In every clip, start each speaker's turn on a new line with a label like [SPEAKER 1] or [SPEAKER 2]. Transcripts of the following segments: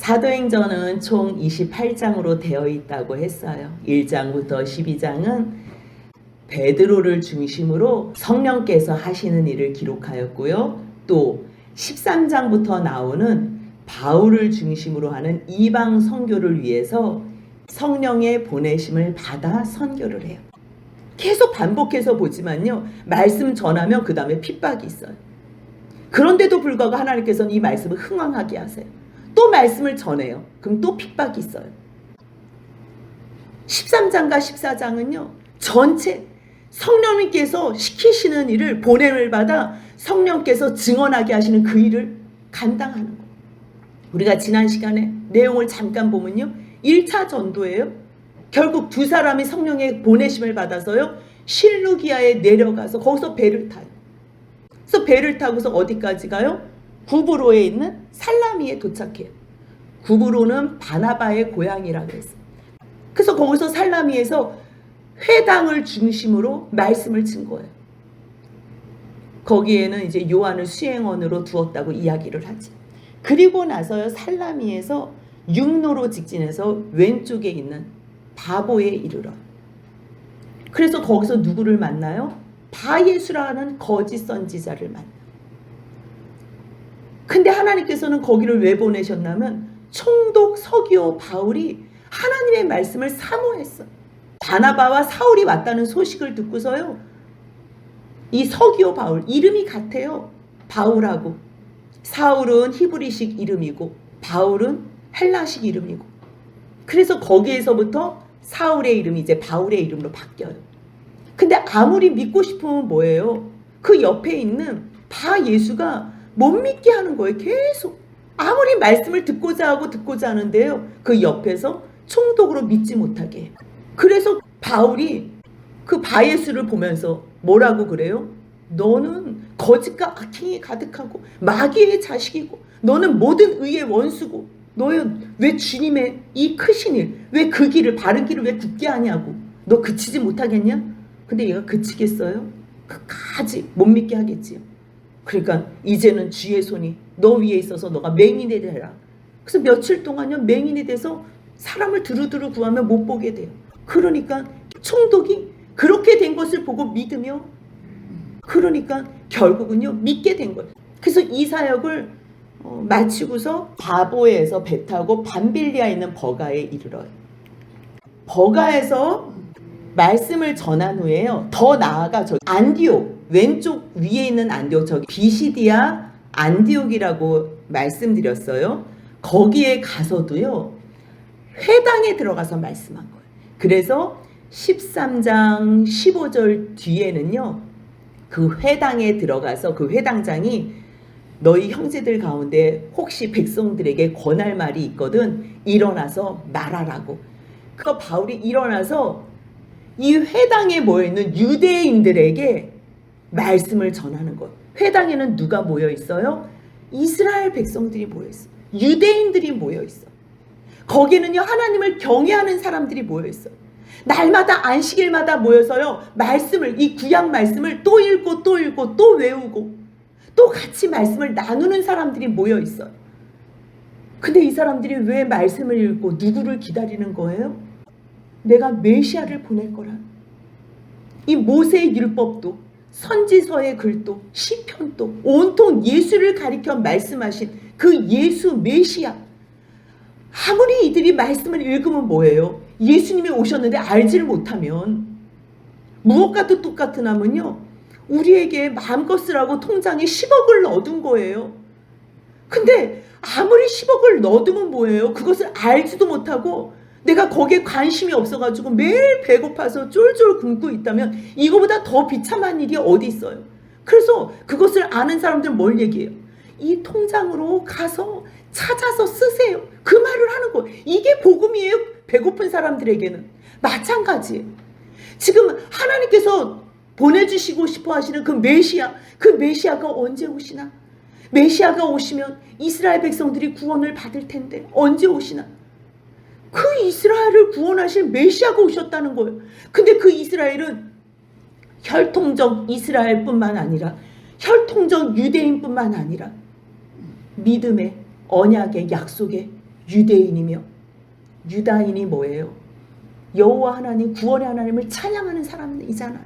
[SPEAKER 1] 사도행전은 총 28장으로 되어 있다고 했어요. 1장부터 12장은 베드로를 중심으로 성령께서 하시는 일을 기록하였고요. 또 13장부터 나오는 바울을 중심으로 하는 이방 선교를 위해서 성령의 보내심을 받아 선교를 해요. 계속 반복해서 보지만요. 말씀 전하면 그 다음에 핍박이 있어요. 그런데도 불구하고 하나님께서는 이 말씀을 흥왕하게 하세요. 또 말씀을 전해요. 그럼 또 핍박이 있어요. 13장과 14장은요. 전체 성령님께서 시키시는 일을 보냄을 받아 성령께서 증언하게 하시는 그 일을 감당하는 거예요. 우리가 지난 시간에 내용을 잠깐 보면요. 1차 전도예요. 결국 두 사람이 성령의 보내심을 받아서요. 실루기아에 내려가서 거기서 배를 타요. 그래서 배를 타고서 어디까지 가요? 구브로에 있는 살라미에 도착해요. 구브로는 바나바의 고향이라 그랬어요. 그래서 거기서 살라미에서 회당을 중심으로 말씀을 증거해요. 거기에는 이제 요한을 수행원으로 두었다고 이야기를 하지. 그리고 나서요 살라미에서 육로로 직진해서 왼쪽에 있는 바보에 이르러. 그래서 거기서 누구를 만나요? 바예수라는 거짓 선지자를 만나요. 근데 하나님께서는 거기를 왜 보내셨냐면 총독 서기오 바울이 하나님의 말씀을 사모했어. 바나바와 사울이 왔다는 소식을 듣고서요. 이 서기오 바울 이름이 같아요. 바울하고. 사울은 히브리식 이름이고 바울은 헬라식 이름이고. 그래서 거기에서부터 사울의 이름이 이제 바울의 이름으로 바뀌어요. 근데 아무리 믿고 싶으면 뭐예요? 그 옆에 있는 바예수가 못 믿게 하는 거예요. 계속. 아무리 말씀을 듣고자 하는데요. 그 옆에서 총독으로 믿지 못하게 해요. 그래서 바울이 그 바예수를 보면서 뭐라고 그래요? 너는 거짓과 악행이 가득하고 마귀의 자식이고 너는 모든 의의 원수고 너는 왜 주님의 이 크신 일, 왜 그 길을 바른 길을 왜 굳게 하냐고. 너 그치지 못하겠냐? 근데 얘가 그치겠어요? 끝까지 못 믿게 하겠지요. 그러니까 이제는 주의 손이 너 위에 있어서 너가 맹인이 되라. 그래서 며칠 동안요 맹인이 돼서 사람을 두루두루 구하면 못 보게 돼요. 그러니까 총독이 그렇게 된 것을 보고 믿으며 그러니까 결국은요 믿게 된 거예요. 그래서 이 사역을 마치고서 바보에서 배 타고 밤빌리아에 있는 버가에 이르러요. 버가에서 말씀을 전한 후에요. 더 나아가 저 안디옥 왼쪽 위에 있는 안디옥 저기 비시디아 안디옥이라고 말씀드렸어요. 거기에 가서도요. 회당에 들어가서 말씀한 거예요. 그래서 13장 15절 뒤에는요. 그 회당에 들어가서 그 회당장이 너희 형제들 가운데 혹시 백성들에게 권할 말이 있거든 일어나서 말하라고. 그 바울이 일어나서 이 회당에 모여있는 유대인들에게 말씀을 전하는 것. 회당에는 누가 모여 있어요? 이스라엘 백성들이 모여 있어요. 유대인들이 모여 있어요. 거기는요 하나님을 경외하는 사람들이 모여 있어요. 날마다 안식일마다 모여서요 말씀을 이 구약 말씀을 또 읽고 또 읽고 또 외우고 또 같이 말씀을 나누는 사람들이 모여 있어요. 근데 이 사람들이 왜 말씀을 읽고 누구를 기다리는 거예요? 내가 메시아를 보낼 거라. 이 모세의 율법도 선지서의 글도 시편도 온통 예수를 가리켜 말씀하신 그 예수 메시아. 아무리 이들이 말씀을 읽으면 뭐예요? 예수님이 오셨는데 알지를 못하면 무엇과도 똑같으냐면요. 우리에게 마음껏 쓰라고 통장에 10억을 넣어둔 거예요. 근데 아무리 10억을 넣어두면 뭐예요? 그것을 알지도 못하고 내가 거기에 관심이 없어가지고 매일 배고파서 쫄쫄 굶고 있다면 이거보다 더 비참한 일이 어디 있어요? 그래서 그것을 아는 사람들은 뭘 얘기해요? 이 통장으로 가서 찾아서 쓰세요. 그 말을 하는 거예요. 이게 복음이에요. 배고픈 사람들에게는. 마찬가지예요. 지금 하나님께서 보내주시고 싶어 하시는 그 메시아, 그 메시아가 언제 오시나? 메시아가 오시면 이스라엘 백성들이 구원을 받을 텐데 언제 오시나? 그 이스라엘을 구원하실 메시아가 오셨다는 거예요. 근데 그 이스라엘은 혈통적 이스라엘뿐만 아니라 혈통적 유대인뿐만 아니라 믿음의 언약의 약속의 유대인이며 유다인이 뭐예요? 여호와 하나님, 구원의 하나님을 찬양하는 사람이잖아요.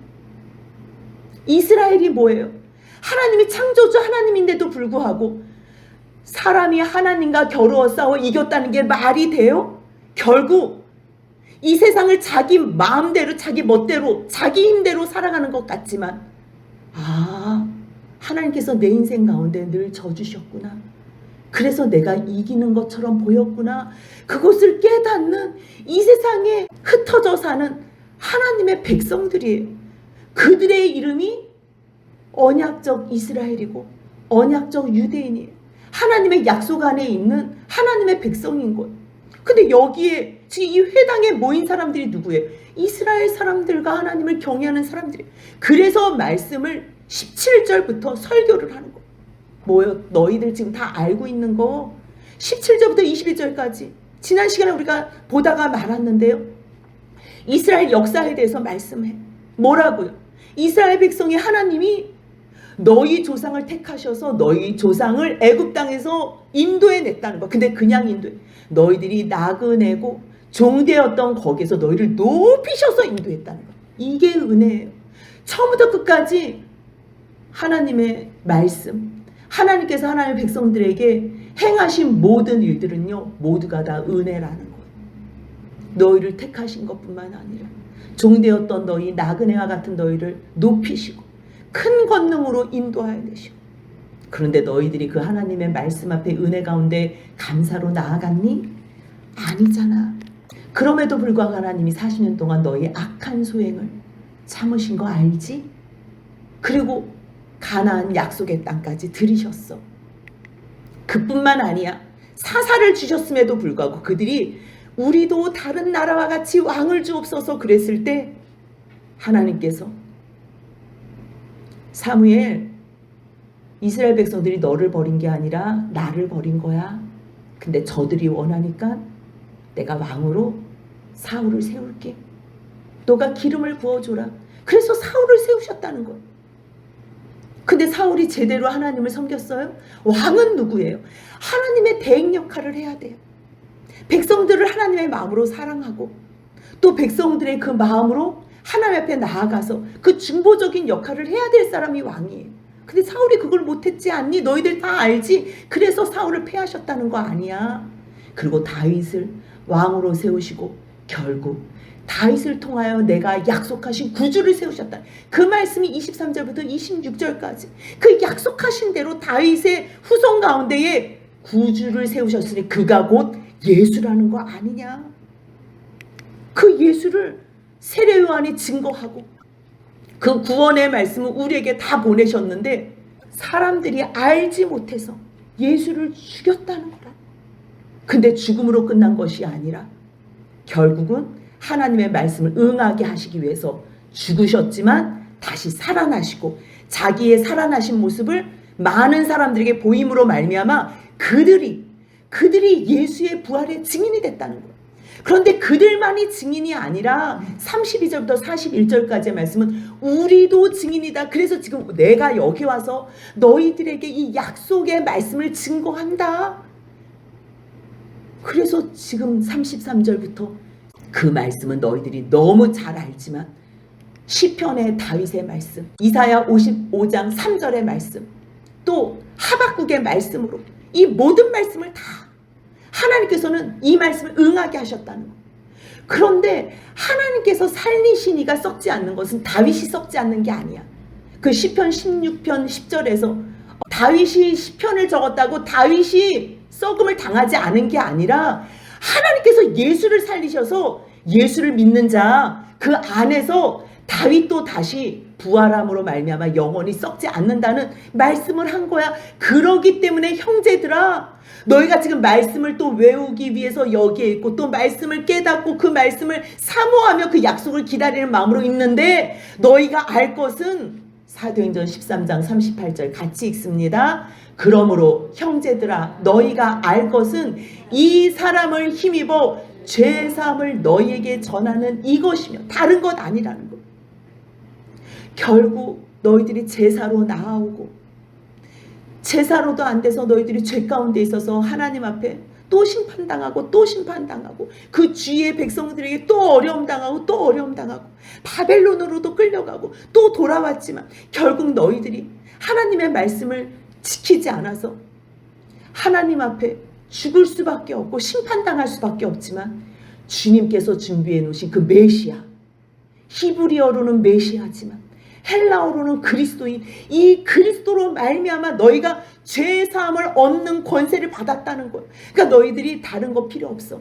[SPEAKER 1] 이스라엘이 뭐예요? 하나님이 창조주 하나님인데도 불구하고 사람이 하나님과 겨루어 싸워 이겼다는 게 말이 돼요? 결국 이 세상을 자기 마음대로, 자기 멋대로, 자기 힘대로 살아가는 것 같지만, 하나님께서 내 인생 가운데 늘 져주셨구나. 그래서 내가 이기는 것처럼 보였구나. 그것을 깨닫는 이 세상에 흩어져 사는 하나님의 백성들이에요. 그들의 이름이 언약적 이스라엘이고 언약적 유대인이에요. 하나님의 약속 안에 있는 하나님의 백성인 거예요. 근데 여기에 지금 이 회당에 모인 사람들이 누구예요? 이스라엘 사람들과 하나님을 경외하는 사람들이에요. 그래서 말씀을 17절부터 설교를 하는 거예요. 뭐요? 너희들 지금 다 알고 있는 거 17절부터 21절까지 지난 시간에 우리가 보다가 말았는데요. 이스라엘 역사에 대해서 말씀해. 뭐라고요? 이스라엘 백성이 하나님이 너희 조상을 택하셔서 너희 조상을 애굽 땅에서 인도해 냈다는 거. 근데 그냥 인도해. 너희들이 나그네고 종되었던 거기에서 너희를 높이셔서 인도했다는 거. 이게 은혜예요. 처음부터 끝까지 하나님의 말씀, 하나님께서 하나님의 백성들에게 행하신 모든 일들은요, 모두가 다 은혜라는 거예요. 너희를 택하신 것뿐만 아니라 종되었던 너희, 나그네와 같은 너희를 높이시고 큰 권능으로 인도하여 내시고, 그런데 너희들이 그 하나님의 말씀 앞에 은혜 가운데 감사로 나아갔니? 아니잖아. 그럼에도 불구하고 하나님이 40년 동안 너희의 악한 소행을 참으신 거 알지? 그리고 가나안 약속의 땅까지 들이셨어. 그뿐만 아니야. 사사를 주셨음에도 불구하고 그들이 우리도 다른 나라와 같이 왕을 주옵소서 그랬을 때 하나님께서 사무엘, 이스라엘 백성들이 너를 버린 게 아니라 나를 버린 거야. 근데 저들이 원하니까 내가 왕으로 사울을 세울게. 너가 기름을 부어줘라. 그래서 사울을 세우셨다는 거예요. 근데 사울이 제대로 하나님을 섬겼어요? 왕은 누구예요? 하나님의 대행 역할을 해야 돼요. 백성들을 하나님의 마음으로 사랑하고 또 백성들의 그 마음으로 하나님 앞에 나아가서 그 중보적인 역할을 해야 될 사람이 왕이에요. 근데 사울이 그걸 못했지 않니? 너희들 다 알지? 그래서 사울을 패하셨다는 거 아니야. 그리고 다윗을 왕으로 세우시고 결국 다윗을 통하여 내가 약속하신 구주를 세우셨다. 그 말씀이 23절부터 26절까지 그 약속하신 대로 다윗의 후손 가운데에 구주를 세우셨으니 그가 곧 예수라는 거 아니냐. 그 예수를 세례 요한이 증거하고 그 구원의 말씀을 우리에게 다 보내셨는데 사람들이 알지 못해서 예수를 죽였다는 거라. 근데 죽음으로 끝난 것이 아니라 결국은 하나님의 말씀을 응하게 하시기 위해서 죽으셨지만 다시 살아나시고 자기의 살아나신 모습을 많은 사람들에게 보임으로 말미암아 그들이 예수의 부활의 증인이 됐다는 거예요. 그런데 그들만이 증인이 아니라 32절부터 41절까지의 말씀은 우리도 증인이다. 그래서 지금 내가 여기 와서 너희들에게 이 약속의 말씀을 증거한다. 그래서 지금 33절부터 그 말씀은 너희들이 너무 잘 알지만 시편의 다윗의 말씀, 이사야 55장 3절의 말씀, 또 하박국의 말씀으로 이 모든 말씀을 다 하나님께서는 이 말씀을 응하게 하셨다는 거예요. 그런데 하나님께서 살리신 이가 썩지 않는 것은 다윗이 썩지 않는 게 아니야. 그 시편 16편 10절에서 다윗이 시편을 적었다고 다윗이 썩음을 당하지 않은 게 아니라 하나님께서 예수를 살리셔서 예수를 믿는 자 그 안에서 다윗도 다시 부활함으로 말미암아 영원히 썩지 않는다는 말씀을 한 거야. 그러기 때문에 형제들아, 너희가 지금 말씀을 또 외우기 위해서 여기에 있고 또 말씀을 깨닫고 그 말씀을 사모하며 그 약속을 기다리는 마음으로 있는데 너희가 알 것은 사도행전 13장 38절 같이 읽습니다. 그러므로 형제들아 너희가 알 것은 이 사람을 힘입어 죄사함을 너희에게 전하는 이것이며 다른 것 아니라는 것. 결국 너희들이 제사로 나아오고 제사로도 안 돼서 너희들이 죄 가운데 있어서 하나님 앞에 또 심판당하고 또 심판당하고 그 주위의 백성들에게 또 어려움 당하고 또 어려움 당하고 바벨론으로도 끌려가고 또 돌아왔지만 결국 너희들이 하나님의 말씀을 지키지 않아서 하나님 앞에 죽을 수밖에 없고 심판당할 수밖에 없지만 주님께서 준비해 놓으신 그 메시아, 히브리어로는 메시아지만 헬라어로는 그리스도인, 이 그리스도로 말미암아 너희가 죄 사함을 얻는 권세를 받았다는 거예요. 그러니까 너희들이 다른 거 필요 없어.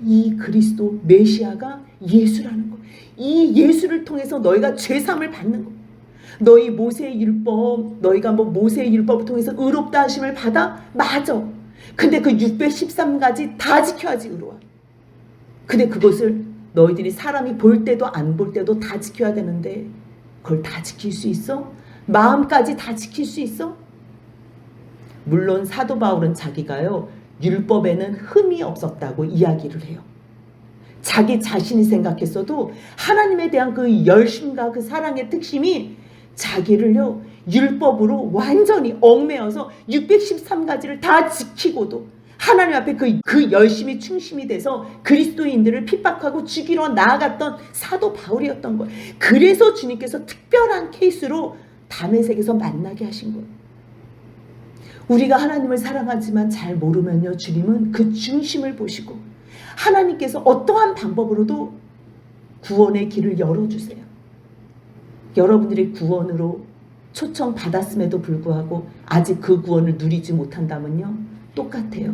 [SPEAKER 1] 이 그리스도 메시아가 예수라는 거. 이 예수를 통해서 너희가 죄 사함을 받는 거. 너희 모세의 율법, 너희가 뭐 모세의 율법을 통해서 의롭다 하심을 받아? 맞아. 근데 그 613가지 다 지켜야지 의로워. 근데 그것을 너희들이 사람이 볼 때도 안 볼 때도 다 지켜야 되는데 그걸 다 지킬 수 있어? 마음까지 다 지킬 수 있어? 물론 사도 바울은 자기가요 율법에는 흠이 없었다고 이야기를 해요. 자기 자신이 생각했어도 하나님에 대한 그 열심과 그 사랑의 특심이 자기를요 율법으로 완전히 얽매여서 613가지를 다 지키고도 하나님 앞에 그 열심히 충심이 돼서 그리스도인들을 핍박하고 죽이러 나아갔던 사도 바울이었던 거예요. 그래서 주님께서 특별한 케이스로 다메섹에서 만나게 하신 거예요. 우리가 하나님을 사랑하지만 잘 모르면요 주님은 그 중심을 보시고 하나님께서 어떠한 방법으로도 구원의 길을 열어주세요. 여러분들이 구원으로 초청받았음에도 불구하고 아직 그 구원을 누리지 못한다면요 똑같아요.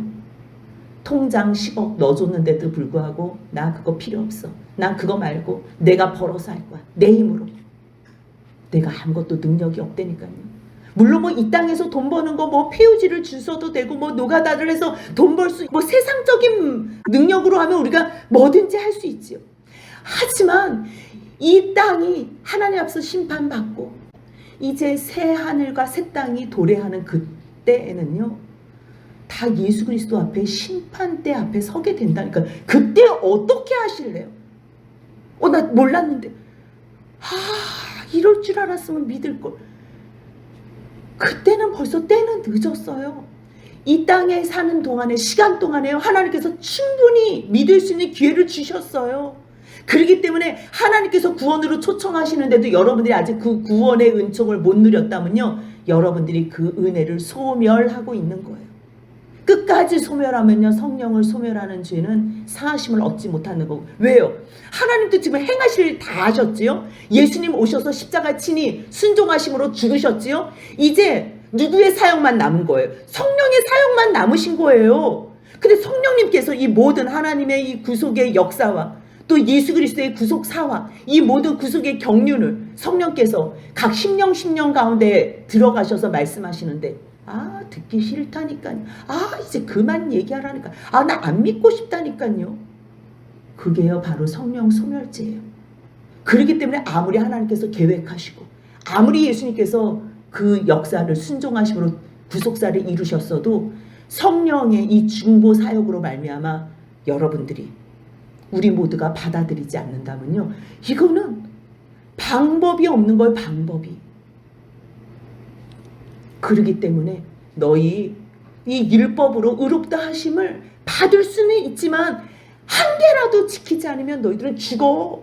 [SPEAKER 1] 통장 10억 넣어줬는데도 불구하고 나 그거 필요 없어. 난 그거 말고 내가 벌어서 할 거야. 내 힘으로. 내가 아무것도 능력이 없다니까요. 물론 뭐 이 땅에서 돈 버는 거 뭐 폐유지를 주셔도 되고 뭐 노가다를 해서 돈 벌 수 뭐 세상적인 능력으로 하면 우리가 뭐든지 할 수 있지요. 하지만 이 땅이 하나님 앞에서 심판받고 이제 새 하늘과 새 땅이 도래하는 그때에는요 다 예수 그리스도 앞에 심판대 앞에 서게 된다니까. 그때 어떻게 하실래요? 나 몰랐는데 이럴 줄 알았으면 믿을걸. 그때는 벌써 때는 늦었어요. 이 땅에 사는 동안에 시간 동안에요 하나님께서 충분히 믿을 수 있는 기회를 주셨어요. 그렇기 때문에 하나님께서 구원으로 초청하시는데도 여러분들이 아직 그 구원의 은총을 못 누렸다면요 여러분들이 그 은혜를 소멸하고 있는 거예요. 끝까지 소멸하면요 성령을 소멸하는 죄는 사하심을 얻지 못하는 거고. 왜요? 하나님도 지금 행하실 일 다 하셨지요. 예수님 오셔서 십자가 치니 순종하심으로 죽으셨지요. 이제 누구의 사역만 남은 거예요? 성령의 사역만 남으신 거예요. 근데 성령님께서 이 모든 하나님의 이 구속의 역사와 또 예수 그리스도의 구속사와 이 모든 구속의 경륜을 성령께서 각 심령 가운데 들어가셔서 말씀하시는데 듣기 싫다니까요. 이제 그만 얘기하라니까. 나 안 믿고 싶다니까요. 그게요 바로 성령 소멸죄예요. 그렇기 때문에 아무리 하나님께서 계획하시고 아무리 예수님께서 그 역사를 순종하심으로 구속사를 이루셨어도 성령의 이 중보 사역으로 말미암아 여러분들이 우리 모두가 받아들이지 않는다면요 이거는 방법이 없는 거예요. 방법이. 그렇기 때문에 너희 이 율법으로 의롭다 하심을 받을 수는 있지만 한 개라도 지키지 않으면 너희들은 죽어.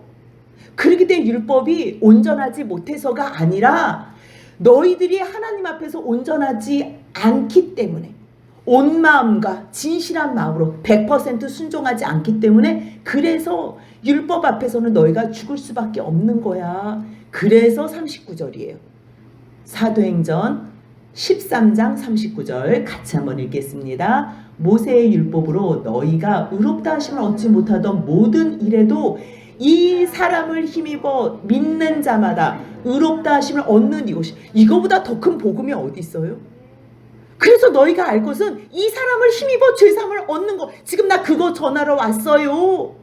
[SPEAKER 1] 그렇기 때문에 율법이 온전하지 못해서가 아니라 너희들이 하나님 앞에서 온전하지 않기 때문에 온 마음과 진실한 마음으로 100% 순종하지 않기 때문에 그래서 율법 앞에서는 너희가 죽을 수밖에 없는 거야. 그래서 39절이에요. 사도행전 13장 39절 같이 한번 읽겠습니다. 모세의 율법으로 너희가 의롭다 하심을 얻지 못하던 모든 일에도 이 사람을 힘입어 믿는 자마다 의롭다 하심을 얻는 이것이, 이거보다 더 큰 복음이 어디 있어요? 그래서 너희가 알 것은 이 사람을 힘입어 죄사함을 얻는 거. 지금 나 그거 전하러 왔어요.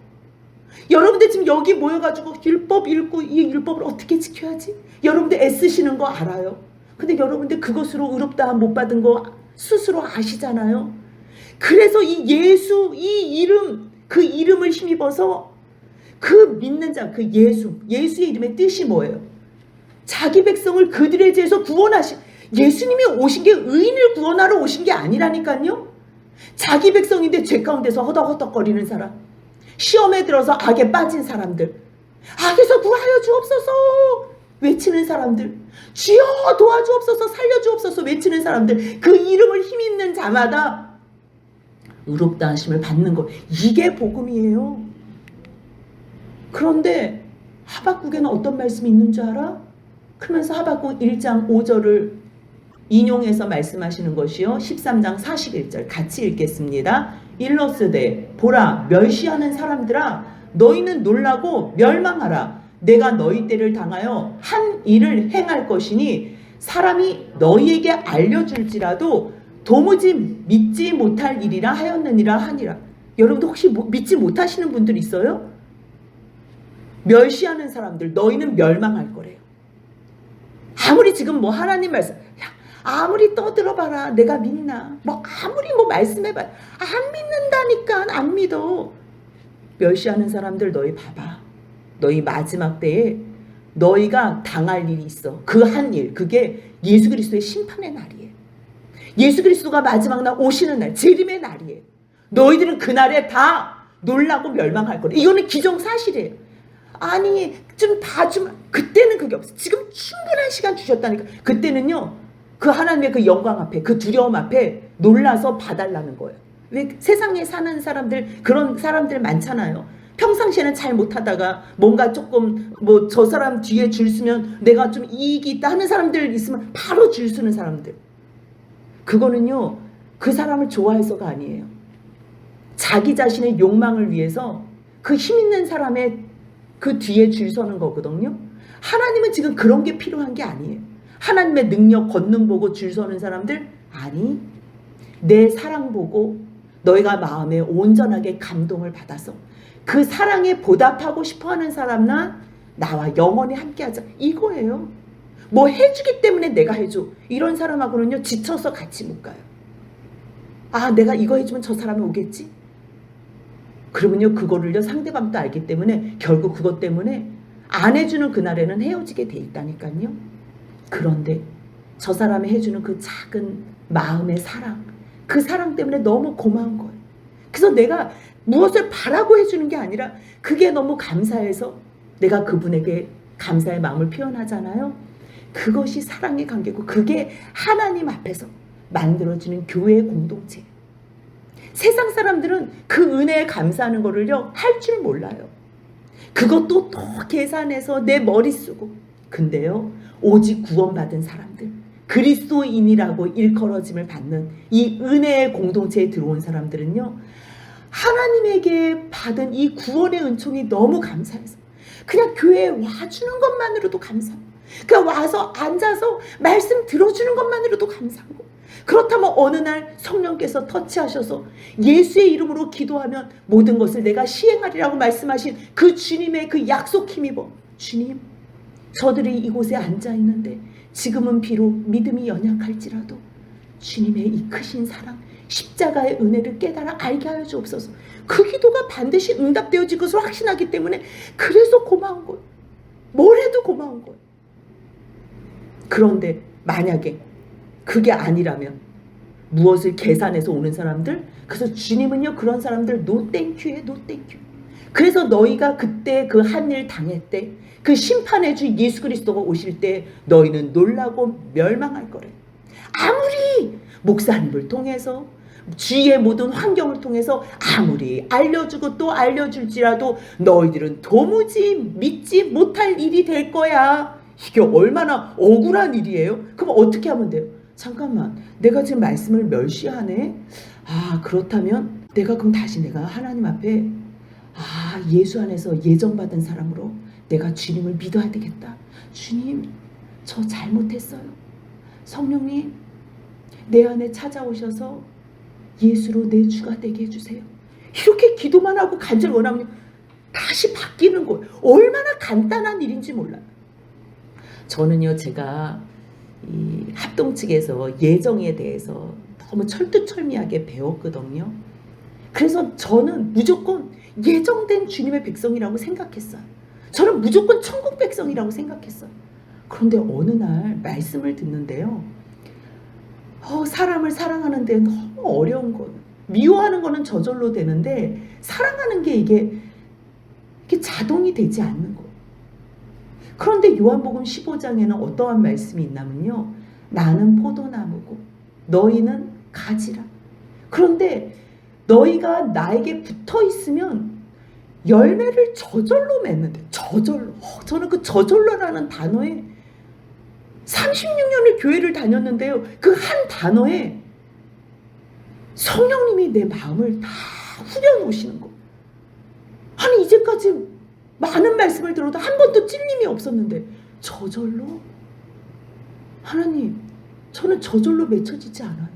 [SPEAKER 1] 여러분들 지금 여기 모여가지고 율법 읽고 이 율법을 어떻게 지켜야지? 여러분들 애쓰시는 거 알아요. 근데 여러분들 그것으로 의롭다함 못 받은 거 스스로 아시잖아요. 그래서 이 예수, 이 이름, 그 이름을 힘입어서 그 믿는 자, 그 예수의 이름의 뜻이 뭐예요? 자기 백성을 그들의 죄에서 구원하신, 예수님이 오신 게 의인을 구원하러 오신 게 아니라니까요. 자기 백성인데 죄 가운데서 허덕허덕거리는 사람, 시험에 들어서 악에 빠진 사람들, 악에서 구하여 주옵소서 외치는 사람들, 주여 도와주옵소서 살려주옵소서 외치는 사람들, 그 이름을 힘있는 자마다 의롭다 하심을 받는 것, 이게 복음이에요. 그런데 하박국에는 어떤 말씀이 있는 줄 알아? 그러면서 하박국 1장 5절을 인용해서 말씀하시는 것이요, 13장 41절 같이 읽겠습니다. 일러스되 보라 멸시하는 사람들아 너희는 놀라고 멸망하라. 내가 너희 때를 당하여 한 일을 행할 것이니 사람이 너희에게 알려줄지라도 도무지 믿지 못할 일이라 하였느니라 하니라. 여러분도 혹시 믿지 못하시는 분들 있어요? 멸시하는 사람들 너희는 멸망할 거래요. 아무리 지금 뭐 하나님 말씀, 아무리 떠들어봐라 내가 믿나, 뭐 아무리 뭐 말씀해봐 안 믿는다니까, 안 믿어. 멸시하는 사람들 너희 봐봐. 너희 마지막 때에 너희가 당할 일이 있어. 그 한 일, 그게 예수 그리스도의 심판의 날이에요. 예수 그리스도가 마지막 날 오시는 날, 재림의 날이에요. 너희들은 그날에 다 놀라고 멸망할 거래. 이거는 기정사실이에요. 아니 좀 봐주면, 그때는 그게 없어. 지금 충분한 시간 주셨다니까. 그때는요 그 하나님의 그 영광 앞에, 그 두려움 앞에 놀라서 봐달라는 거예요. 왜 세상에 사는 사람들, 그런 사람들 많잖아요. 평상시에는 잘 못하다가 뭔가 조금 뭐 저 사람 뒤에 줄 서면 내가 좀 이익이 있다 하는 사람들 있으면 바로 줄 서는 사람들. 그거는요 그 사람을 좋아해서가 아니에요. 자기 자신의 욕망을 위해서 그 힘 있는 사람의 그 뒤에 줄 서는 거거든요. 하나님은 지금 그런 게 필요한 게 아니에요. 하나님의 능력, 권능 보고 줄 서는 사람들? 아니, 내 사랑 보고 너희가 마음에 온전하게 감동을 받아서 그 사랑에 보답하고 싶어하는 사람나 나와 영원히 함께하자, 이거예요. 뭐 해주기 때문에 내가 해줘, 이런 사람하고는요 지쳐서 같이 못 가요. 아 내가 이거 해주면 저 사람이 오겠지? 그러면요 그거를요 상대방도 알기 때문에 결국 그것 때문에 안 해주는 그날에는 헤어지게 돼 있다니까요. 그런데 저 사람이 해주는 그 작은 마음의 사랑, 그 사랑 때문에 너무 고마운 거예요. 그래서 내가 무엇을 바라고 해주는 게 아니라 그게 너무 감사해서 내가 그분에게 감사의 마음을 표현하잖아요. 그것이 사랑의 관계고, 그게 하나님 앞에서 만들어지는 교회의 공동체. 세상 사람들은 그 은혜에 감사하는 거를요 할 줄 몰라요. 그것도 또 계산해서 내 머리 쓰고. 근데요 오직 구원받은 사람들, 그리스도인이라고 일컬어짐을 받는 이 은혜의 공동체에 들어온 사람들은요 하나님에게 받은 이 구원의 은총이 너무 감사해서 그냥 교회에 와주는 것만으로도 감사하고, 그냥 와서 앉아서 말씀 들어주는 것만으로도 감사하고, 그렇다면 어느 날 성령께서 터치하셔서 예수의 이름으로 기도하면 모든 것을 내가 시행하리라고 말씀하신 그 주님의 그 약속 힘입어. 주님, 저들이 이곳에 앉아있는데 지금은 비록 믿음이 연약할지라도 주님의 이 크신 사랑, 십자가의 은혜를 깨달아 알게 하여 주옵소서. 그 기도가 반드시 응답되어질 것을 확신하기 때문에 그래서 고마운 거예요. 뭘 해도 고마운 거예요. 그런데 만약에 그게 아니라면 무엇을 계산해서 오는 사람들, 그래서 주님은요 그런 사람들 노 땡큐에 노 땡큐. 그래서 너희가 그때 그 한 일 당할 때, 그 심판의 주 예수 그리스도가 오실 때 너희는 놀라고 멸망할 거래. 아무리 목사님을 통해서, 주위의 모든 환경을 통해서 아무리 알려주고 또 알려줄지라도 너희들은 도무지 믿지 못할 일이 될 거야. 이게 얼마나 억울한 일이에요. 그럼 어떻게 하면 돼요? 잠깐만, 내가 지금 말씀을 멸시하네. 아 그렇다면 내가 그럼 다시 내가 하나님 앞에 예수 안에서 예정받은 사람으로 내가 주님을 믿어야 되겠다. 주님, 저 잘못했어요. 성령님, 내 안에 찾아오셔서 예수로 내 주가 되게 해주세요. 이렇게 기도만 하고 간절 원하면 다시 바뀌는 거예요. 얼마나 간단한 일인지 몰라요. 저는요 제가 이 합동 측에서 예정에 대해서 너무 철두철미하게 배웠거든요. 그래서 저는 무조건 예정된 주님의 백성이라고 생각했어요. 저는 무조건 천국 백성이라고 생각했어요. 그런데 어느 날 말씀을 듣는데요, 사람을 사랑하는 데 너무 어려운 거예요. 미워하는 거는 저절로 되는데 사랑하는 게 이게 자동이 되지 않는 거예요. 그런데 요한복음 15장에는 어떠한 말씀이 있냐면요. 나는 포도나무고 너희는 가지라. 그런데 너희가 나에게 붙어 있으면 열매를 저절로 맺는데, 저절로. 저는 그 저절로라는 단어에 36년을 교회를 다녔는데요. 그 한 단어에 성령님이 내 마음을 다 후려놓으시는 거. 아니 이제까지 많은 말씀을 들어도 한 번도 찔림이 없었는데 저절로? 하나님, 저는 저절로 맺혀지지 않아요.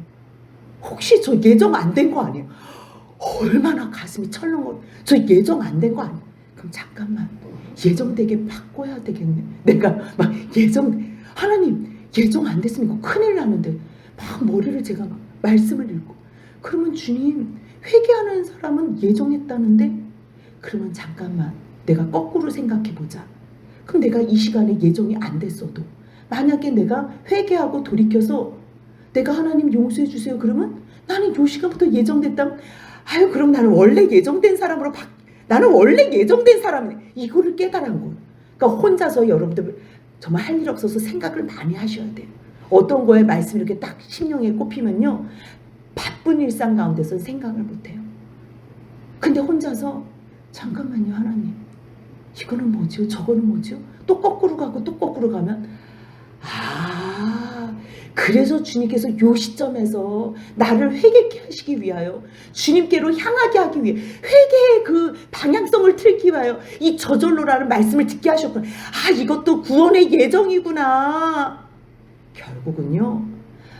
[SPEAKER 1] 혹시 저 예정 안 된 거 아니에요? 얼마나 가슴이 철렁거려. 저 예정 안 된 거 아니에요? 그럼 잠깐만, 예정되게 바꿔야 되겠네. 내가 막 하나님 예정 안 됐으면 이거 큰일 나는데 막 머리를 제가 막 말씀을 읽고, 그러면 주님, 회개하는 사람은 예정했다는데, 그러면 잠깐만 내가 거꾸로 생각해보자. 그럼 내가 이 시간에 예정이 안 됐어도 만약에 내가 회개하고 돌이켜서 내가 하나님 용서해 주세요 그러면 나는 이 시간부터 예정됐다면, 아유 그럼 나는 원래 예정된 사람으로 나는 원래 예정된 사람이네. 이거를 깨달은 거예요. 그러니까 혼자서 여러분들 정말 할 일 없어서 생각을 많이 하셔야 돼요. 어떤 거에 말씀이 이렇게 딱 심령에 꼽히면요, 바쁜 일상 가운데서 생각을 못해요. 근데 혼자서 잠깐만요 하나님, 이거는 뭐지요? 저거는 뭐지요? 또 거꾸로 가고 또 거꾸로 가면, 그래서 주님께서 요 시점에서 나를 회개케 하시기 위하여, 주님께로 향하게 하기 위해, 회개의 그 방향성을 틀기 위하여 이 저절로라는 말씀을 듣게 하셨구나. 이것도 구원의 예정이구나. 결국은요,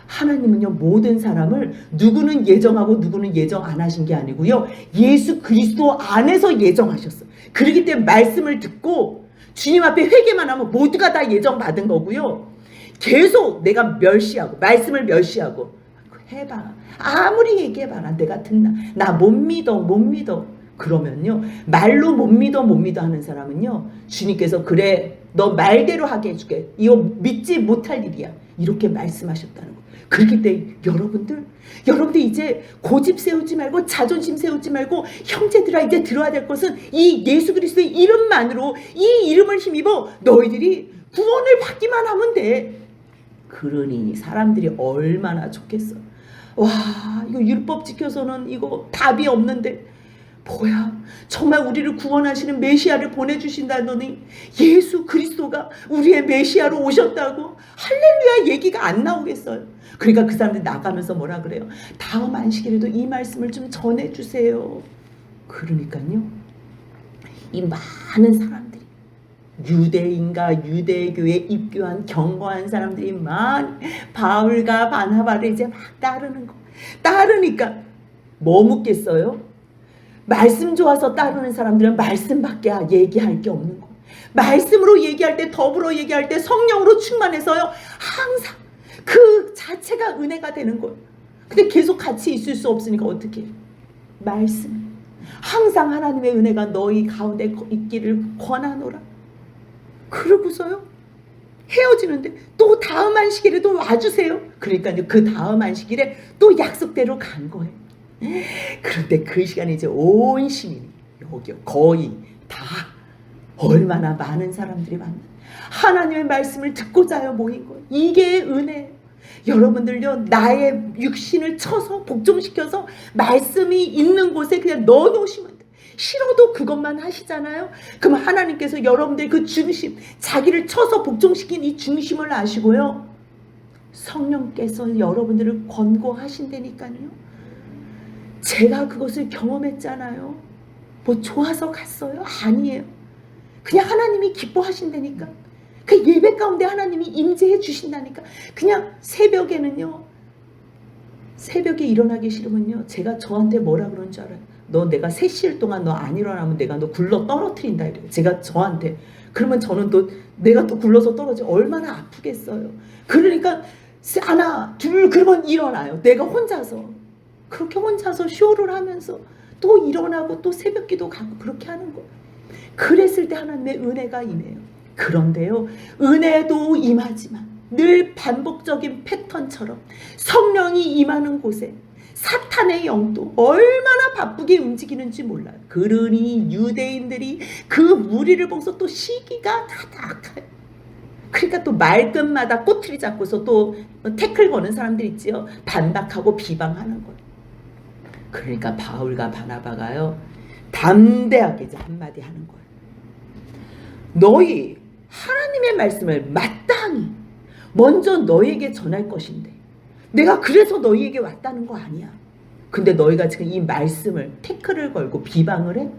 [SPEAKER 1] 하나님은요 모든 사람을 누구는 예정하고 누구는 예정 안 하신 게 아니고요, 예수 그리스도 안에서 예정하셨어요. 그렇기 때문에 말씀을 듣고 주님 앞에 회개만 하면 모두가 다 예정받은 거고요. 계속 내가 멸시하고 말씀을 멸시하고 해봐, 아무리 얘기해봐라, 내가 듣나, 나 못 믿어 그러면요, 말로 못 믿어 하는 사람은요, 주님께서 그래 너 말대로 하게 해줄게, 이거 믿지 못할 일이야, 이렇게 말씀하셨다는 거예요. 그렇기 때문에 여러분들 이제 고집 세우지 말고 자존심 세우지 말고, 형제들아 이제 들어야 될 것은 이 예수 그리스도의 이름만으로, 이 이름을 힘입어 너희들이 구원을 받기만 하면 돼. 그러니 사람들이 얼마나 좋겠어. 와, 이거 율법 지켜서는 이거 답이 없는데, 뭐야, 정말 우리를 구원하시는 메시아를 보내주신다더니 예수 그리스도가 우리의 메시아로 오셨다고 할렐루야 얘기가 안 나오겠어요. 그러니까 그 사람들이 나가면서 뭐라 그래요? 다음 안식일에도 이 말씀을 좀 전해주세요. 그러니까요, 이 많은 사람들이, 유대인과 유대교에 입교한 경고한 사람들이 막 바울과 바나바를 이제 막 따르니까 뭐 묻겠어요? 말씀 좋아서 따르는 사람들은 말씀밖에 얘기할 게 없는 거예요. 말씀으로 얘기할 때, 더불어 얘기할 때 성령으로 충만해서요, 항상 그 자체가 은혜가 되는 거예요. 근데 계속 같이 있을 수 없으니까 어떻게 해요? 말씀, 항상 하나님의 은혜가 너희 가운데 있기를 권하노라. 그러고서요 헤어지는데 또 다음 안식일에도 와주세요. 그러니까 그 다음 안식일에 또 약속대로 간 거예요. 그런데 그 시간에 이제 온 시민이 여기 거의 다, 얼마나 많은 사람들이 왔나, 하나님의 말씀을 듣고자 모인 거예요. 이게 은혜예요. 여러분들요, 나의 육신을 쳐서 복종시켜서 말씀이 있는 곳에 그냥 넣어놓으시면 돼요. 싫어도 그것만 하시잖아요. 그럼 하나님께서 여러분들 그 중심, 자기를 쳐서 복종시킨 이 중심을 아시고요, 성령께서 여러분들을 권고하신다니까요. 제가 그것을 경험했잖아요. 뭐 좋아서 갔어요? 아니에요. 그냥 하나님이 기뻐하신다니까. 그 예배 가운데 하나님이 임재해 주신다니까. 그냥 새벽에는요, 새벽에 일어나기 싫으면요, 제가 저한테 뭐라 그러는 줄 알아요? 너 내가 3시일 동안 너 안 일어나면 내가 너 굴러 떨어뜨린다 이래요. 제가 저한테. 그러면 저는 또 내가 또 굴러서 떨어져 얼마나 아프겠어요. 그러니까 하나 둘 그러면 일어나요. 내가 혼자서. 그렇게 혼자서 쇼를 하면서 또 일어나고 또 새벽기도 가고 그렇게 하는 거예요. 그랬을 때 하나님의 은혜가 임해요. 그런데요, 은혜도 임하지만 늘 반복적인 패턴처럼 성령이 임하는 곳에 사탄의 영도 얼마나 바쁘게 움직이는지 몰라요. 그러니 유대인들이 그 무리를 보고서 또 시기가 가득해요. 그러니까 또 말끝마다 꼬투리 잡고서 또 태클 거는 사람들 있지요. 반박하고 비방하는 거예요. 그러니까 바울과 바나바가요, 담대하게 이제 한마디 하는 거예요. 너희 하나님의 말씀을 마땅히 먼저 너희에게 전할 것인데 내가 그래서 너희에게 왔다는 거 아니야. 근데 너희가 지금 이 말씀을 태클을 걸고 비방을 해?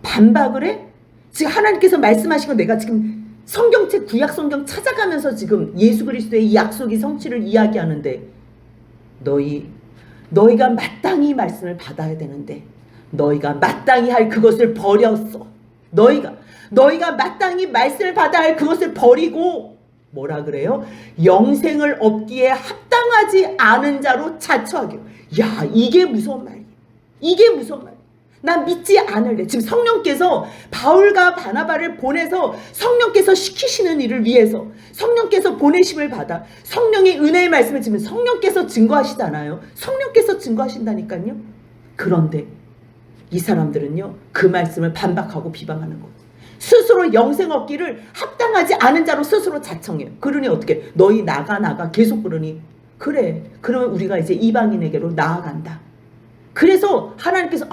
[SPEAKER 1] 반박을 해? 지금 하나님께서 말씀하신 거 내가 지금 성경책 구약 성경 찾아가면서 지금 예수 그리스도의 이 약속이 성취를 이야기하는데 너희가 마땅히 말씀을 받아야 되는데 너희가 마땅히 할 그것을 버렸어. 너희가 마땅히 말씀을 받아야 할 그것을 버리고 뭐라 그래요? 영생을 얻기에 합당하지 않은 자로 자처하기로. 야, 이게 무서운 말이야. 이게 무서운 말이야. 난 믿지 않을래. 지금 성령께서 바울과 바나바를 보내서 성령께서 시키시는 일을 위해서 성령께서 보내심을 받아 성령의 은혜의 말씀을 지금 성령께서 증거하시잖아요. 성령께서 증거하신다니까요. 그런데 이 사람들은요, 그 말씀을 반박하고 비방하는 거예요. 스스로 영생 얻기를 합당하지 않은 자로 스스로 자청해요. 그러니 어떻게? 너희 나가 계속 그러니 그래. 그러면 우리가 이제 이방인에게로 나아간다. 그래서 하나님께서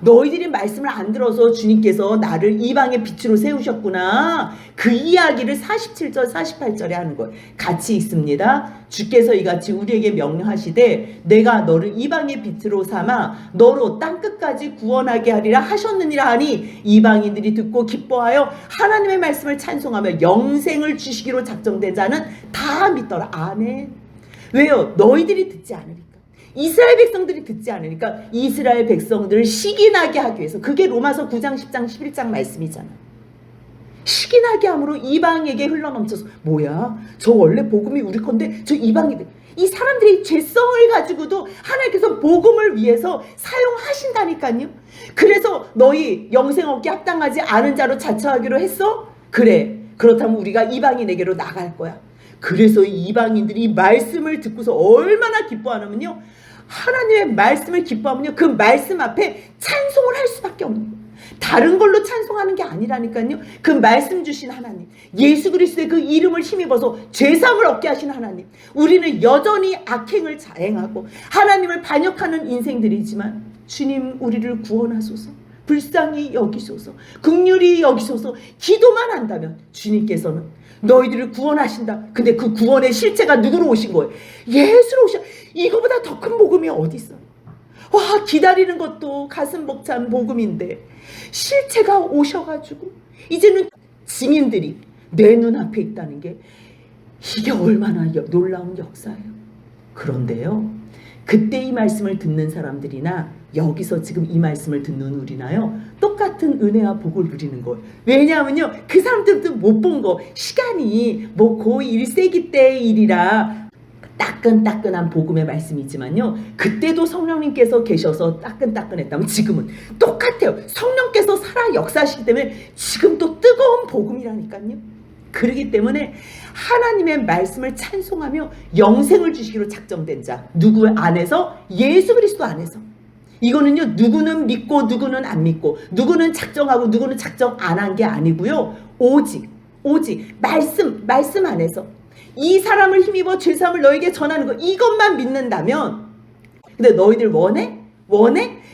[SPEAKER 1] 너희들이 말씀을 안 들어서 주님께서 나를 이방의 빛으로 세우셨구나. 그 이야기를 47절 48절에 하는 거예요. 같이 있습니다. 주께서 이같이 우리에게 명령하시되 내가 너를 이방의 빛으로 삼아 너로 땅끝까지 구원하게 하리라 하셨느니라 하니 이방인들이 듣고 기뻐하여 하나님의 말씀을 찬송하며 영생을 주시기로 작정된 자는 다 믿더라. 아멘. 왜요? 너희들이 듣지 않으리까. 이스라엘 백성들이 듣지 않으니까 이스라엘 백성들을 시기나게 하기 위해서, 그게 로마서 9장 10장 11장 말씀이잖아요. 시기나게 함으로 이방에게 흘러넘쳐서 뭐야? 저 원래 복음이 우리 건데 저 이방이들, 이 사람들이 죄성을 가지고도 하나님께서 복음을 위해서 사용하신다니까요. 그래서 너희 영생 얻기 합당하지 않은 자로 자처하기로 했어? 그래. 그렇다면 우리가 이방인에게로 나갈 거야. 그래서 이 이방인들이 말씀을 듣고서 얼마나 기뻐하냐면요, 하나님의 말씀을 기뻐하면요, 그 말씀 앞에 찬송을 할 수밖에 없는 거예요. 다른 걸로 찬송하는 게 아니라니까요. 그 말씀 주신 하나님, 예수 그리스도의 그 이름을 힘입어서 죄사함을 얻게 하신 하나님, 우리는 여전히 악행을 자행하고 하나님을 반역하는 인생들이지만 주님 우리를 구원하소서, 불쌍히 여기소서, 긍휼히 여기소서 기도만 한다면 주님께서는 너희들을 구원하신다. 근데 그 구원의 실체가 누구로 오신 거예요? 예수로 오셔. 이거보다 더 큰 복음이 어디 있어? 와, 기다리는 것도 가슴 벅찬 복음인데 실체가 오셔가지고 이제는 증인들이 내 눈앞에 있다는 게 이게 얼마나 놀라운 역사예요. 그런데요, 그때 이 말씀을 듣는 사람들이나 여기서 지금 이 말씀을 듣는 우리나요, 똑같은 은혜와 복을 누리는 거예요. 왜냐하면요, 그 사람들도 못 본 거, 시간이 뭐 고1 1세기 때의 일이라 따끈따끈한 복음의 말씀이지만요, 그때도 성령님께서 계셔서 따끈따끈했다면 지금은 똑같아요. 성령께서 살아 역사하시기 때문에 지금도 뜨거운 복음이라니까요. 그렇기 때문에 하나님의 말씀을 찬송하며 영생을 주시기로 작정된 자, 누구 안에서? 예수 그리스도 안에서. 이거는요, 누구는 믿고 누구는 안 믿고, 누구는 작정하고 누구는 작정 안 한 게 아니고요, 오직 말씀 안에서 이 사람을 힘입어 죄사함을 너에게 전하는 거, 이것만 믿는다면. 근데 너희들 원해?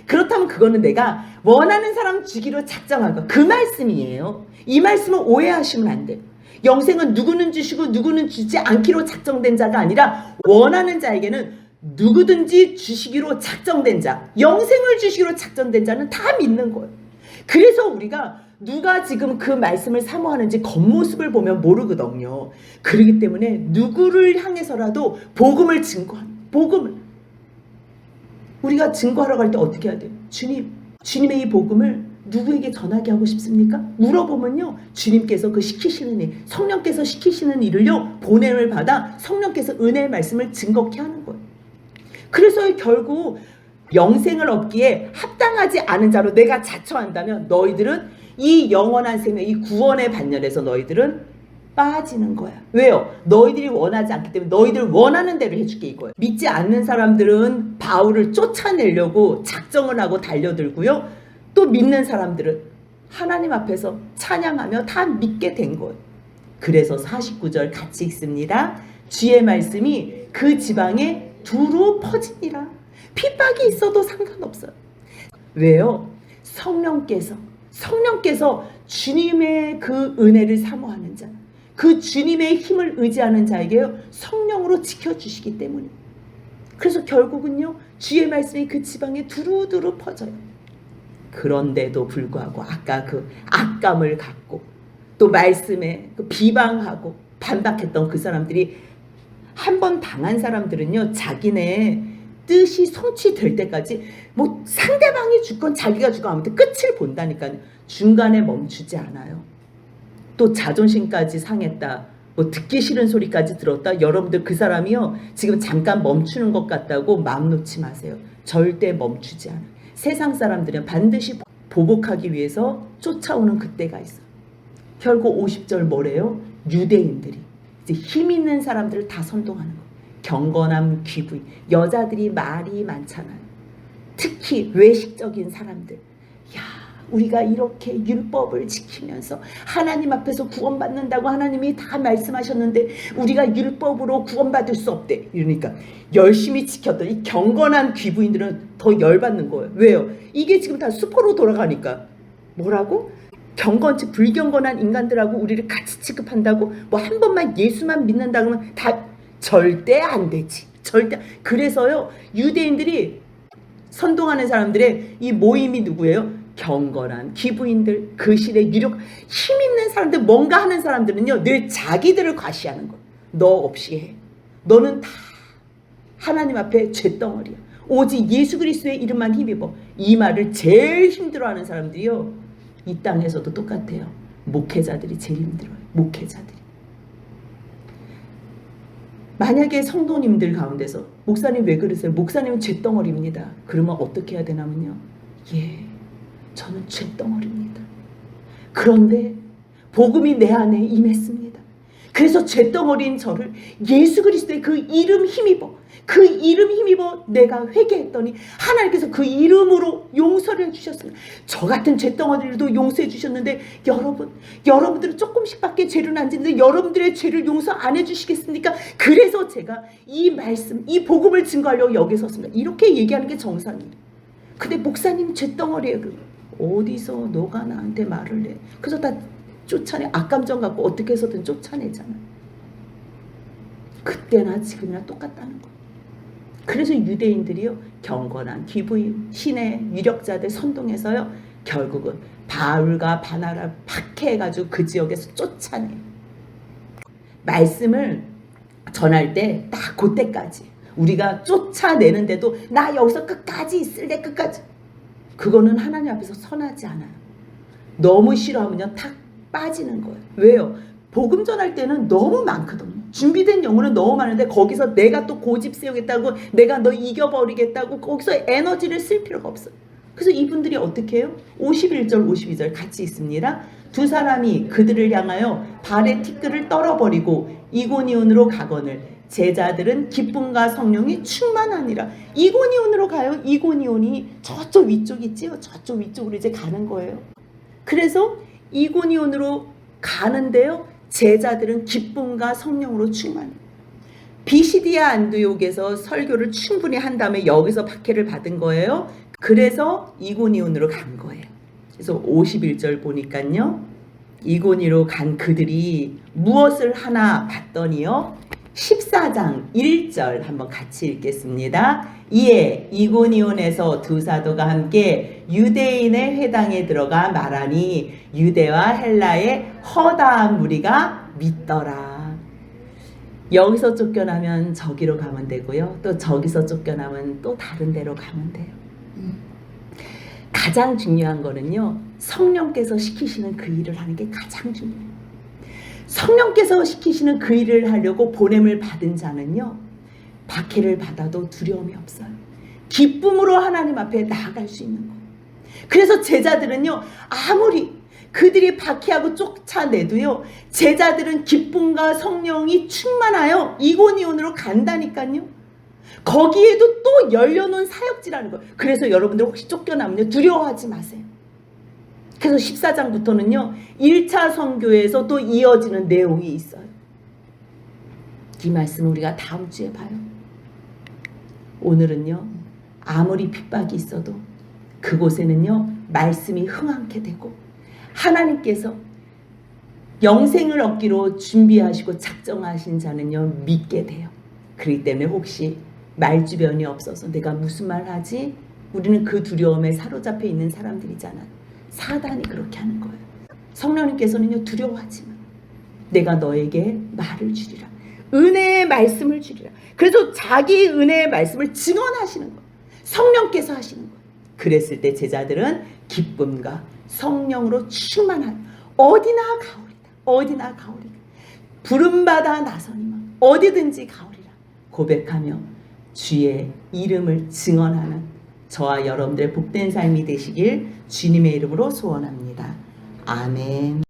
[SPEAKER 1] 그렇다면 그거는 내가 원하는 사람 주기로 작정한 거, 그 말씀이에요. 이 말씀을 오해하시면 안 돼요. 영생은 누구는 주시고 누구는 주지 않기로 작정된 자가 아니라 원하는 자에게는 누구든지 주시기로 작정된 자, 영생을 주시기로 작정된 자는 다 믿는 거예요. 그래서 우리가 누가 지금 그 말씀을 사모하는지 겉모습을 보면 모르거든요. 그렇기 때문에 누구를 향해서라도 복음을 우리가 증거하러 갈 때 어떻게 해야 돼요? 주님의 이 복음을 누구에게 전하게 하고 싶습니까? 물어보면요, 주님께서 그 시키시는 일, 성령께서 시키시는 일을요, 보냄을 받아 성령께서 은혜의 말씀을 증거케 하는 거예요. 그래서 결국 영생을 얻기에 합당하지 않은 자로 내가 자처한다면 너희들은 이 영원한 생명, 이 구원의 반열에서 너희들은 빠지는 거야. 왜요? 너희들이 원하지 않기 때문에 너희들 원하는 대로 해줄게 이거예요. 믿지 않는 사람들은 바울을 쫓아내려고 작정을 하고 달려들고요. 또 믿는 사람들은 하나님 앞에서 찬양하며 다 믿게 된 거예요. 그래서 49절 같이 읽습니다. 주의 말씀이 그 지방에 두루 퍼지니라. 핍박이 있어도 상관없어요. 왜요? 성령께서 주님의 그 은혜를 사모하는 자, 그 주님의 힘을 의지하는 자에게요 성령으로 지켜주시기 때문에. 그래서 결국은요 주의 말씀이 그 지방에 두루두루 퍼져요. 그런데도 불구하고 아까 그 악감을 갖고 또 말씀에 그 비방하고 반박했던 그 사람들이, 한 번 당한 사람들은요 자기네 뜻이 성취될 때까지 뭐 상대방이 죽건 자기가 죽건 아무튼 끝을 본다니까요. 중간에 멈추지 않아요. 또 자존심까지 상했다, 뭐 듣기 싫은 소리까지 들었다. 여러분들 그 사람이요 지금 잠깐 멈추는 것 같다고 마음 놓지 마세요. 절대 멈추지 않아요. 세상 사람들은 반드시 보복하기 위해서 쫓아오는 그때가 있어요. 결국 50절 뭐래요? 유대인들이 이제 힘 있는 사람들을 다 선동하는 거예요. 경건함, 귀부인, 여자들이 말이 많잖아요. 특히 외식적인 사람들. 야, 우리가 이렇게 율법을 지키면서 하나님 앞에서 구원받는다고 하나님이 다 말씀하셨는데 우리가 율법으로 구원받을 수 없대. 이러니까 열심히 지켰던 이 경건한 귀부인들은 더 열받는 거예요. 왜요? 이게 지금 다 수포로 돌아가니까. 뭐라고? 경건치 불경건한 인간들하고 우리를 같이 취급한다고, 뭐 한 번만 예수만 믿는다 그러면 다 절대 안 되지. 절대. 그래서요 유대인들이 선동하는 사람들의 이 모임이 누구예요? 경건한 기부인들, 그 시대 유력 힘 있는 사람들, 뭔가 하는 사람들은요 늘 자기들을 과시하는 거예요. 너 없이 해. 너는 다 하나님 앞에 죄덩어리야. 오직 예수 그리스도의 이름만 힘입어. 이 말을 제일 힘들어하는 사람들이요 이 땅에서도 똑같아요. 목회자들이 제일 힘들어요. 목회자들이. 만약에 성도님들 가운데서 목사님 왜 그러세요? 목사님은 죄덩어리입니다. 그러면 어떻게 해야 되냐면요. 예, 저는 죄덩어리입니다. 그런데 복음이 내 안에 임했습니다. 그래서 죄덩어리인 저를 예수 그리스도의 그 이름 힘입어, 그 이름 힘입어 내가 회개했더니 하나님께서 그 이름으로 용서를 해주셨습니다. 저 같은 죄덩어리도 용서해 주셨는데 여러분들은 조금씩밖에 죄를 안 짓는데 여러분들의 죄를 용서 안 해주시겠습니까? 그래서 제가 이 말씀, 이 복음을 증거하려고 여기 섰습니다. 이렇게 얘기하는 게 정상이에요. 근데 목사님 죄덩어리예요. 어디서 너가 나한테 말을 해. 그래서 다 쫓아내. 악감정 갖고 어떻게 해서든 쫓아내잖아. 그때나 지금이나 똑같다는 거예요. 그래서 유대인들이요 경건한 기부인, 신의 유력자들 선동해서요 결국은 바울과 바나바를 박해해가지고 그 지역에서 쫓아내요. 말씀을 전할 때 딱 그때까지 우리가 쫓아내는데도 나 여기서 끝까지 있을래. 끝까지. 그거는 하나님 앞에서 선하지 않아요. 너무 싫어하면요 탁 빠지는 거예요. 왜요? 복음 전할 때는 너무 많거든요. 준비된 영혼은 너무 많은데 거기서 내가 또 고집 세우겠다고, 내가 너 이겨버리겠다고 거기서 에너지를 쓸 필요가 없어요. 그래서 이분들이 어떻게 해요? 51절 52절 같이 있습니다. 두 사람이 그들을 향하여 발의 티끌을 떨어버리고 이고니온으로 가거늘 제자들은 기쁨과 성령이 충만하니라. 이고니온으로 가요. 이고니온이 저쪽 위쪽 있지요. 저쪽 위쪽으로 이제 가는 거예요. 그래서 이고니온으로 가는데요 제자들은 기쁨과 성령으로 충만해요. 비시디아 안디옥에서 설교를 충분히 한 다음에 여기서 박해를 받은 거예요. 그래서 이고니온으로 간 거예요. 그래서 51절 보니까요 이고니로 간 그들이 무엇을 하나 봤더니요 14장 1절 한번 같이 읽겠습니다. 이에 이고니온에서 두 사도가 함께 유대인의 회당에 들어가 말하니 유대와 헬라의 허다한 무리가 믿더라. 여기서 쫓겨나면 저기로 가면 되고요. 또 저기서 쫓겨나면 또 다른 데로 가면 돼요. 가장 중요한 거는요 성령께서 시키시는 그 일을 하는 게 가장 중요해요. 성령께서 시키시는 그 일을 하려고 보냄을 받은 자는요 박해를 받아도 두려움이 없어요. 기쁨으로 하나님 앞에 나아갈 수 있는 거예요. 그래서 제자들은요 아무리 그들이 박해하고 쫓아내도요, 제자들은 기쁨과 성령이 충만하여 이고니온으로 간다니까요. 거기에도 또 열려놓은 사역지라는 거예요. 그래서 여러분들 혹시 쫓겨나면요, 두려워하지 마세요. 그래서 14장부터는요 1차 선교에서 또 이어지는 내용이 있어요. 이 말씀을 우리가 다음 주에 봐요. 오늘은요, 아무리 핍박이 있어도 그곳에는요 말씀이 흥황케 되고 하나님께서 영생을 얻기로 준비하시고 작정하신 자는요 믿게 돼요. 그렇기 때문에 혹시 말주변이 없어서 내가 무슨 말 하지? 우리는 그 두려움에 사로잡혀 있는 사람들이잖아요. 사단이 그렇게 하는 거예요. 성령님께서는요 두려워하지 마. 내가 너에게 말을 주리라. 은혜의 말씀을 주리라. 그래서 자기 은혜의 말씀을 증언하시는 거예요. 성령께서 하시는 거예요. 그랬을 때 제자들은 기쁨과 성령으로 충만한 어디나 가오리다. 어디나 가오리다. 부름받아 나서니만 어디든지 가오리라 고백하며 주의 이름을 증언하는 저와 여러분들의 복된 삶이 되시길 주님의 이름으로 소원합니다. 아멘.